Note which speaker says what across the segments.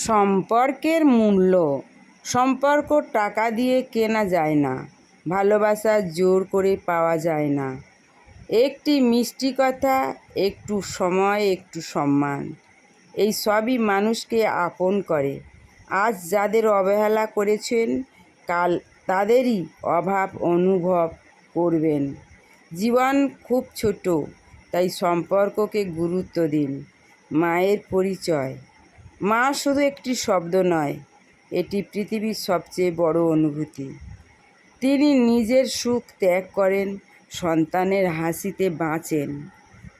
Speaker 1: সম্পর্কের মূল্য। সম্পর্ক টাকা দিয়ে কেনা যায় না, ভালোবাসা জোর করে পাওয়া যায় না। একটি মিষ্টি কথা, একটু সময়, একটু সম্মান, এই সবই মানুষকে আপন করে। আজ যাদের অবহেলা করেছেন, কাল তাদেরই অভাব অনুভব করবেন। জীবন খুব ছোট, তাই সম্পর্ককে গুরুত্ব দিন। মায়ের পরিচয়। মা শুধু একটি শব্দ নয়, এটি পৃথিবীর সবচেয়ে বড় অনুভূতি। তিনি নিজের সুখ ত্যাগ করেন, সন্তানের হাসিতে বাঁচেন।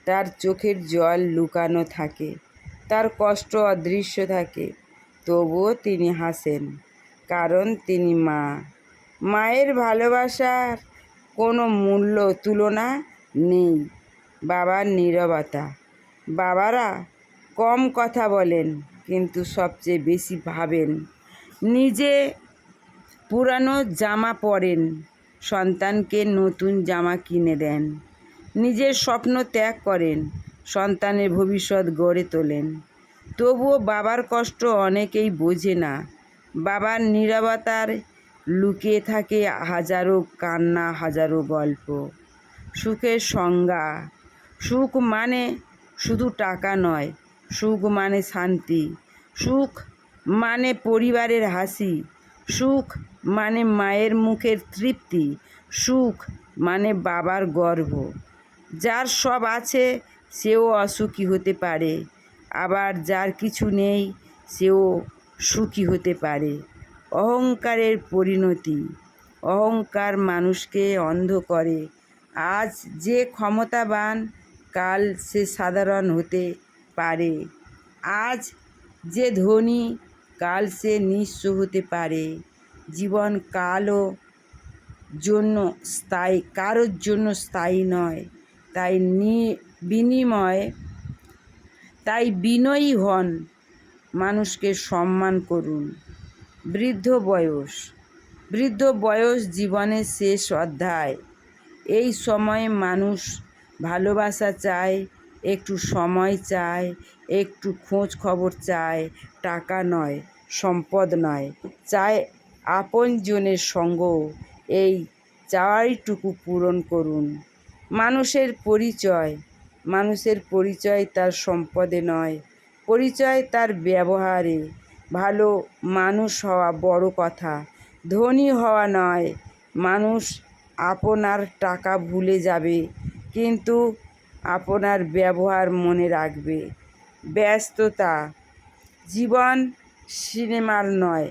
Speaker 1: তার চোখের জল লুকানো থাকে, তার কষ্ট অদৃশ্য থাকে, তবুও তিনি হাসেন, কারণ তিনি মা। মায়ের ভালোবাসার কোনো মূল্য তুলনা নেই। বাবার নীরবতা। বাবারা কম কথা বলেন, কিন্তু সবচেয়ে বেশি ভাবেন। নিজে পুরানো জামা পরেন, সন্তানকে নতুন জামা কিনে দেন। নিজের স্বপ্ন ত্যাগ করেন, সন্তানের ভবিষ্যৎ গড়ে তোলেন। তবুও বাবার কষ্ট অনেকেই বোঝে না। বাবার নীরবতার লুকিয়ে থাকে হাজারো কান্না, হাজারো গল্প। সুখের সংজ্ঞা। সুখ মানে শুধু টাকা নয়, সুখ মানে শান্তি। সুখ মানে পরিবারের হাসি। সুখ মানে মায়ের মুখের তৃপ্তি। সুখ মানে বাবার গর্ব। যার সব আছে সেও অসুখী হতে পারে, আবার যার কিছু নেই সেও সুখী হতে পারে। অহংকারের পরিণতি। অহংকার মানুষকে অন্ধ করে। আজ যে ক্ষমতাবান, কাল সে সাধারণ হতে পারে। আজ যে ধনী, কাল সে নিঃস্ব হতে পারে। জীবন কারোর জন্য স্থায়ী নয়, তাই বিনয়ী হন, মানুষকে সম্মান করুন। বৃদ্ধ বয়স জীবনের শেষ অধ্যায়। এই সময়ে মানুষ ভালোবাসা চায়, একটু সময় চায়, একটু খোঁজ খবর চায়। টাকা নয়, সম্পদ নয়, চায় আপনজনের সঙ্গ। এই চাওয়াইটুকু পূরণ করুন। মানুষের পরিচয় তার সম্পদে নয়, পরিচয় তার ব্যবহারে। ভালো মানুষ হওয়া বড় কথা, ধনী হওয়া নয়। মানুষ আপনার টাকা ভুলে যাবে, কিন্তু আপনার ব্যবহার মনে রাখবে। ব্যস্ততা। জীবন সিনেমার নয়,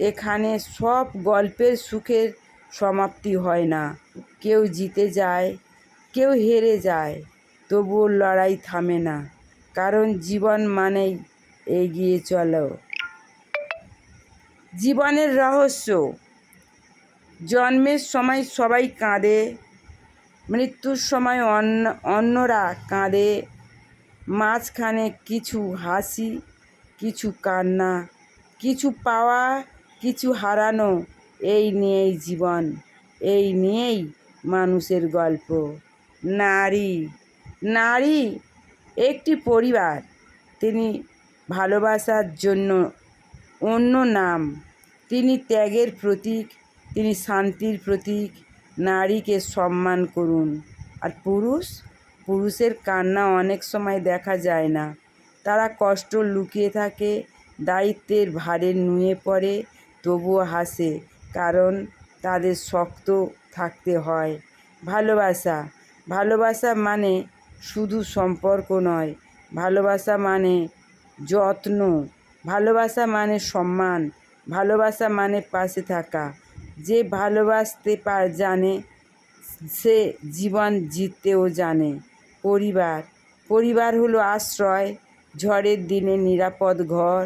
Speaker 1: এখানে সব গল্পের সুখের সমাপ্তি হয় না। কেউ জিতে যায়, কেউ হেরে যায়, তবুও লড়াই থামে না, কারণ জীবন মানেই এগিয়ে চলো। জীবনের রহস্য। জন্মের সময় সবাই কাঁদে, মৃত্যুর সময় অন্যরা কাঁদে, মাঝখানে কিছু হাসি, কিছু কান্না, কিছু পাওয়া, কিছু হারানো। এই নিয়েই জীবন, এই নিয়েই মানুষের গল্প। নারী একটি পরিবার, তিনি ভালোবাসার জন্য অন্য নাম। তিনি ত্যাগের প্রতীক, তিনি শান্তির প্রতীক। নারীকে সম্মান করুন। আর পুরুষের কান্না অনেক সময় দেখা যায় না, তারা কষ্ট লুকিয়ে থাকে, দায়িত্বের ভারে নুয়ে পড়ে, তবুও হাসে, কারণ তাদের শক্ত থাকতে হয়। ভালোবাসা মানে শুধু সম্পর্ক নয়, ভালোবাসা মানে যত্ন, ভালোবাসা মানে সম্মান, ভালোবাসা মানে পাশে থাকা। যে ভালোবাসতে জানে সে জীবন জিততেও জানে। পরিবার হলো আশ্রয়, ঝড়ের দিনে নিরাপদ ঘর।